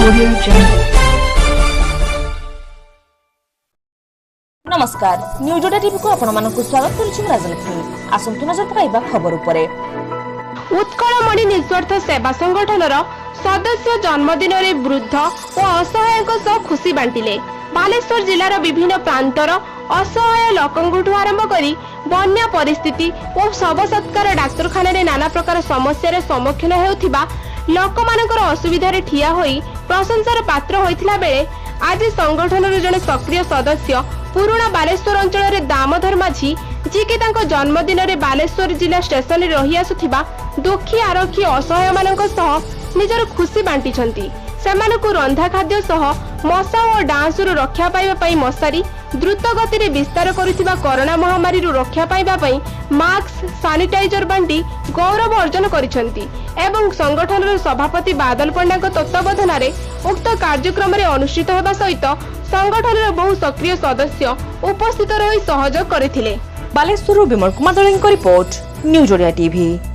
नमस्कार news Odia TV को आपनମାନଙ୍କୁ स्वागत କରୁଛି ରାଜଲକ୍ଷ୍ମୀ। ଆସନ୍ତୁ ନଜର ପକାଇବା ଖବର ଉପରେ। उत्कलमणि निस्वार्थ सेवा संगठनर सदस्य जन्मदिन रे वृद्ध और असहायक सह खुशी बांटिले। बालेश्वर जिलार विभिन्न प्रांतर असहाय लोकंठू आरंभ करी बन्या परिस्थिति और शव सत्कार डाक्तरखाना रे नाना प्रकार समस्या सम्मुखीन हेउथिबा लोकमानकर असुविधा रे ठिया होई प्रशंसार पात्र होइथिला बेले आज संगठनर जने सक्रिय सदस्य पुराना बालेश्वर अंचल दामोदर माझी जी कि जन्मदिन में बालेश्वर जिला स्टेशन रे रही आसुथिबा दुखी आरक्षी असहाय मानक सह निजर खुशी बांटी सेमानकु रंधा खाद्य सह मशा और डांसुरु रक्षा पाइबा पई मशारी द्रुत गति रे विस्तार करुथिबा कोरोना महामारी रु रक्षा पाइबा पई मास्क सैनिटाइजर बांटी गौरव अर्जन करिसंती एवं संगठनर सभापति बादल पंडा तत्वावधान रे उक्त कार्यक्रम रे अनुष्ठित हेबा सहित संगठनर बहु सक्रिय सदस्य उपस्थित रही सहयोग करथिले। बालेश्वर विमल कुमार दलଙ୍କ रिपोर्ट न्यूज ओडिया टीवी।